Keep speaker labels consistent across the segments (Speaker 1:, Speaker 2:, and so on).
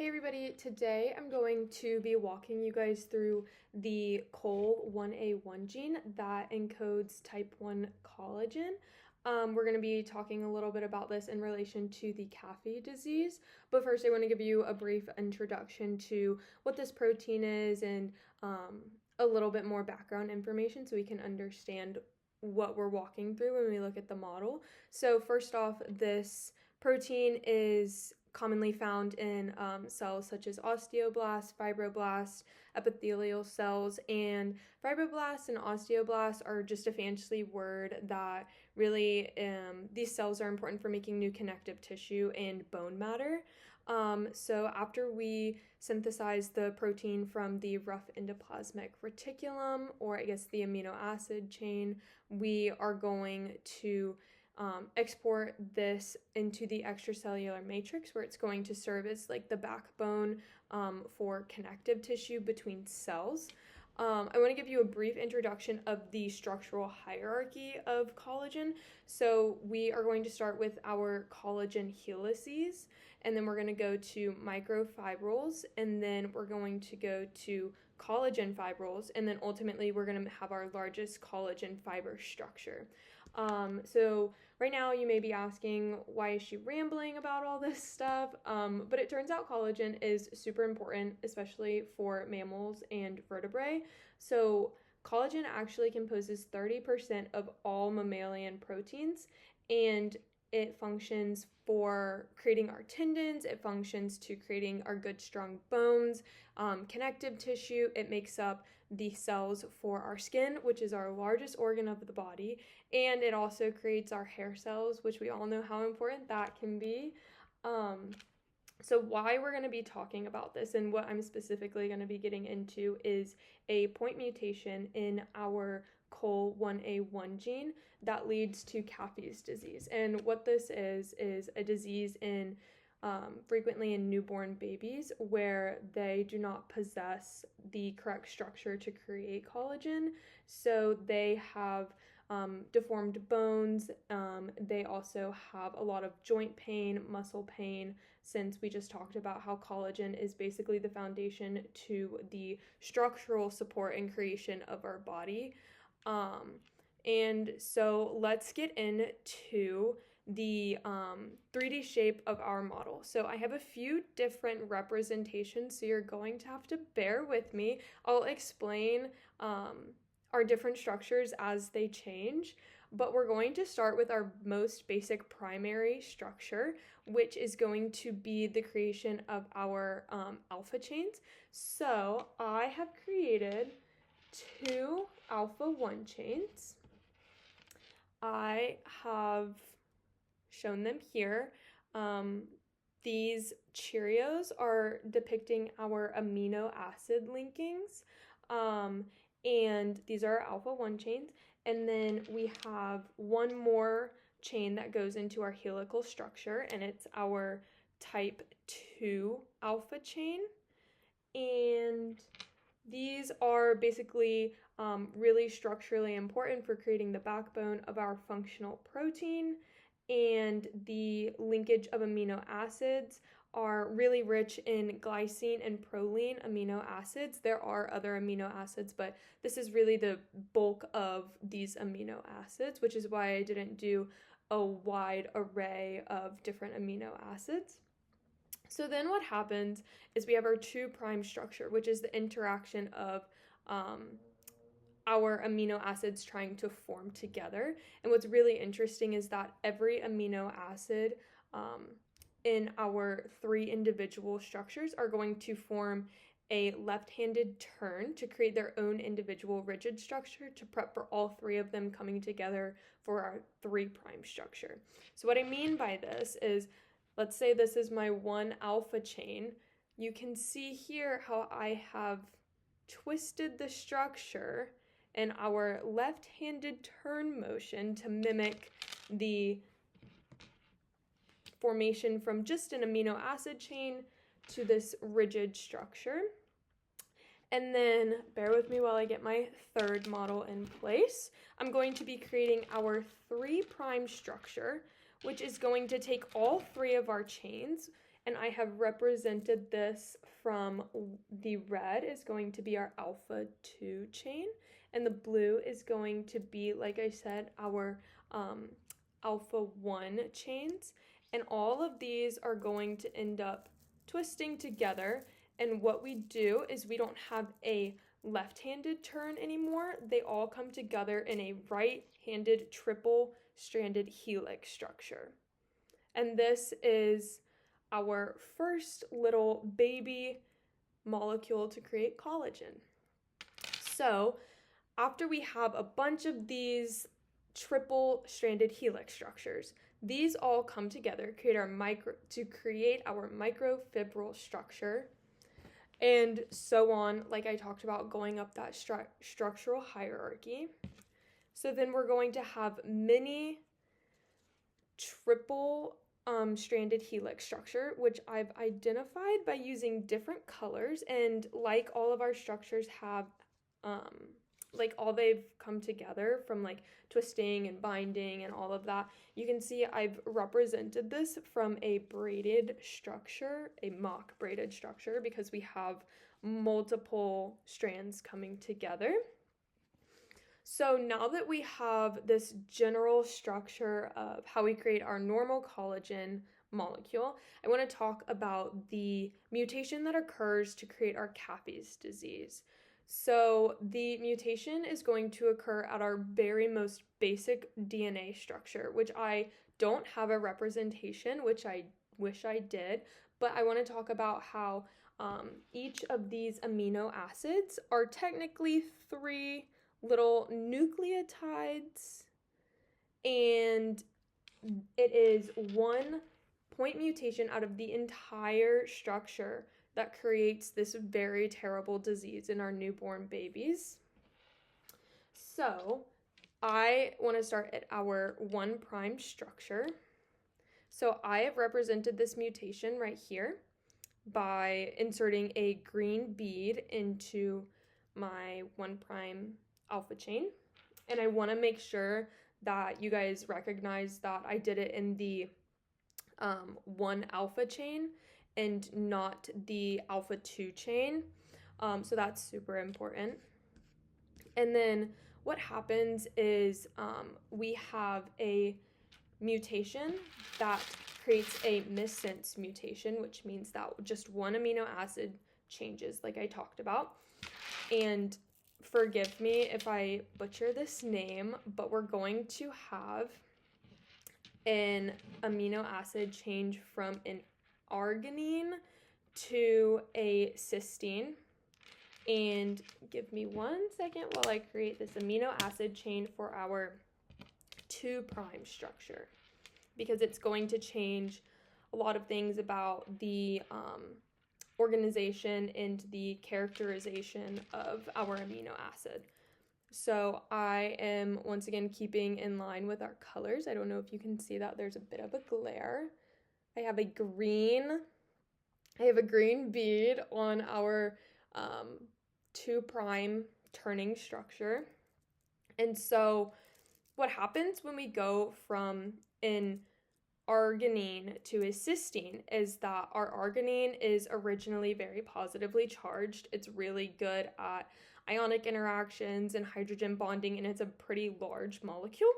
Speaker 1: Hey everybody, today I'm going to be walking you guys through the COL1A1 gene that encodes type 1 collagen. We're going to be talking a little bit about this in relation to the CAFE disease, but first I want to give you a brief introduction to what this protein is and a little bit more background information so we can understand what we're walking through when we look at the model. So first off, this protein is commonly found in cells such as osteoblasts, fibroblasts, epithelial cells, and fibroblasts and osteoblasts are just a fancy word that really these cells are important for making new connective tissue and bone matter. So after we synthesize the protein from the rough endoplasmic reticulum, or I guess the amino acid chain, we are going to export this into the extracellular matrix where it's going to serve as like the backbone for connective tissue between cells. I want to give you a brief introduction of the structural hierarchy of collagen. So we are going to start with our collagen helices, and then we're going to go to microfibrils, and then we're going to go to collagen fibrils, and then ultimately we're going to have our largest collagen fiber structure. So right now you may be asking, why is she rambling about all this stuff? But it turns out collagen is super important, especially for mammals and vertebrae. So collagen actually composes 30% of all mammalian proteins, and it functions for creating our tendons, it functions to creating our good strong bones, connective tissue. It makes up the cells for our skin, which is our largest organ of the body, and it also creates our hair cells, which we all know how important that can be. So why we're going to be talking about this and what I'm specifically going to be getting into is a point mutation in our COL1A1 gene that leads to CAFE's disease. And what this is a disease in frequently in newborn babies where they do not possess the correct structure to create collagen. So they have deformed bones. They also have a lot of joint pain, muscle pain, since we just talked about how collagen is basically the foundation to the structural support and creation of our body. And so let's get into the 3D shape of our model. So I have a few different representations, so you're going to have to bear with me. I'll explain our different structures as they change, but we're going to start with our most basic primary structure, which is going to be the creation of our alpha chains. So I have created 2 alpha 1 chains. I have shown them here. These Cheerios are depicting our amino acid linkings, and these are our alpha 1 chains. And then we have one more chain that goes into our helical structure, and it's our type 2 alpha chain. And these are basically really structurally important for creating the backbone of our functional protein, and the linkage of amino acids are really rich in glycine and proline amino acids. There are other amino acids, but this is really the bulk of these amino acids, which is why I didn't do a wide array of different amino acids. So then what happens is we have our 2' structure, which is the interaction of our amino acids trying to form together. And what's really interesting is that every amino acid in our 3 individual structures are going to form a left-handed turn to create their own individual rigid structure to prep for all 3 of them coming together for our 3' structure. So what I mean by this is, let's say this is my 1 alpha chain. You can see here how I have twisted the structure in our left-handed turn motion to mimic the formation from just an amino acid chain to this rigid structure. And then bear with me while I get my 3rd model in place. I'm going to be creating our 3' structure, which is going to take all 3 of our chains and I have represented this from the red is going to be our alpha 2 chain, and the blue is going to be, like I said, our alpha 1 chains, and all of these are going to end up twisting together. And what we do is we don't have a left-handed turn anymore. They all come together in a right-handed triple-stranded helix structure. And this is our first little baby molecule to create collagen. So after we have a bunch of these triple-stranded helix structures, these all come together to create our microfibril structure, and so on, like I talked about, going up that structural hierarchy. So then we're going to have many triple stranded helix structure, which I've identified by using different colors, and like all of our structures have like all they've come together from like twisting and binding and all of that. You can see I've represented this from a braided structure, a mock braided structure, because we have multiple strands coming together. So now that we have this general structure of how we create our normal collagen molecule, I want to talk about the mutation that occurs to create our Cappy's disease. So the mutation is going to occur at our very most basic DNA structure, which I don't have a representation, which I wish I did, but I want to talk about how each of these amino acids are technically 3 little nucleotides, and it is 1 point mutation out of the entire structure that creates this very terrible disease in our newborn babies. So I want to start at our 1' structure. So I have represented this mutation right here by inserting a green bead into my 1' alpha chain. And I want to make sure that you guys recognize that I did it in the 1 alpha chain and not the alpha 2 chain. So that's super important. And then what happens is we have a mutation that creates a missense mutation, which means that just 1 amino acid changes, like I talked about. And forgive me if I butcher this name, but we're going to have an amino acid change from an arginine to a cysteine. And give me 1 second while I create this amino acid chain for our 2' structure, because it's going to change a lot of things about the organization and the characterization of our amino acid. So I am once again keeping in line with our colors. I don't know if you can see that. There's a bit of a glare. I have a green bead on our 2' turning structure. And so what happens when we go from an arginine to a cysteine is that our arginine is originally very positively charged. It's really good at ionic interactions and hydrogen bonding, and it's a pretty large molecule.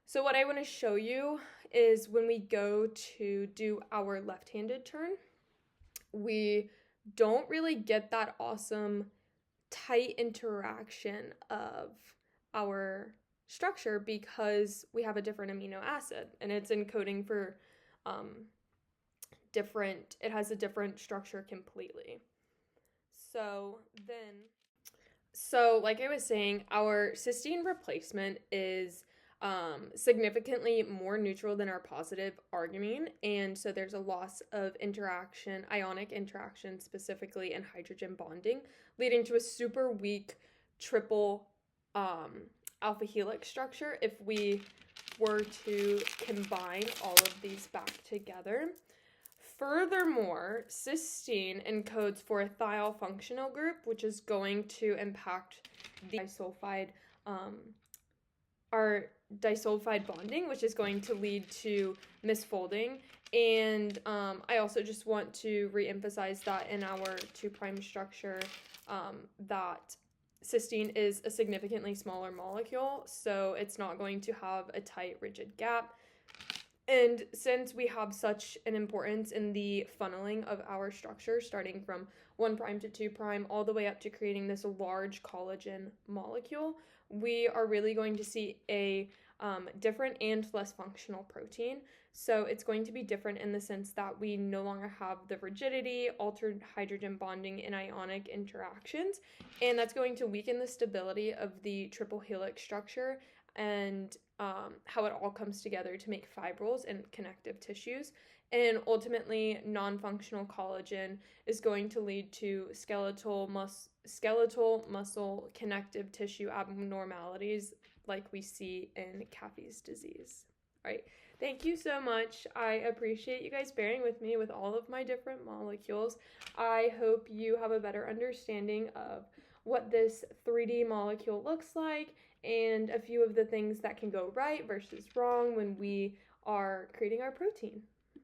Speaker 1: So what I want to show you is when we go to do our left-handed turn, we don't really get that awesome tight interaction of our structure because we have a different amino acid and it's encoding for it has a different structure completely. So like I was saying, our cysteine replacement is significantly more neutral than our positive arginine, and so there's a loss of interaction, ionic interaction specifically, and hydrogen bonding, leading to a super weak triple alpha helix structure if we were to combine all of these back together. Furthermore, cysteine encodes for a thiol functional group, which is going to impact the disulfide bonding, which is going to lead to misfolding And I also just want to reemphasize that in our 2' structure, that cysteine is a significantly smaller molecule, so it's not going to have a tight, rigid gap. And since we have such an importance in the funneling of our structure, starting from 1' to 2' all the way up to creating this large collagen molecule, we are really going to see a different and less functional protein. So it's going to be different in the sense that we no longer have the rigidity, altered hydrogen bonding, and ionic interactions, and that's going to weaken the stability of the triple helix structure and how it all comes together to make fibrils and connective tissues. And ultimately, non-functional collagen is going to lead to skeletal muscle connective tissue abnormalities like we see in Caffey's disease. All right, thank you so much. I appreciate you guys bearing with me with all of my different molecules. I hope you have a better understanding of what this 3D molecule looks like and a few of the things that can go right versus wrong when we are creating our protein.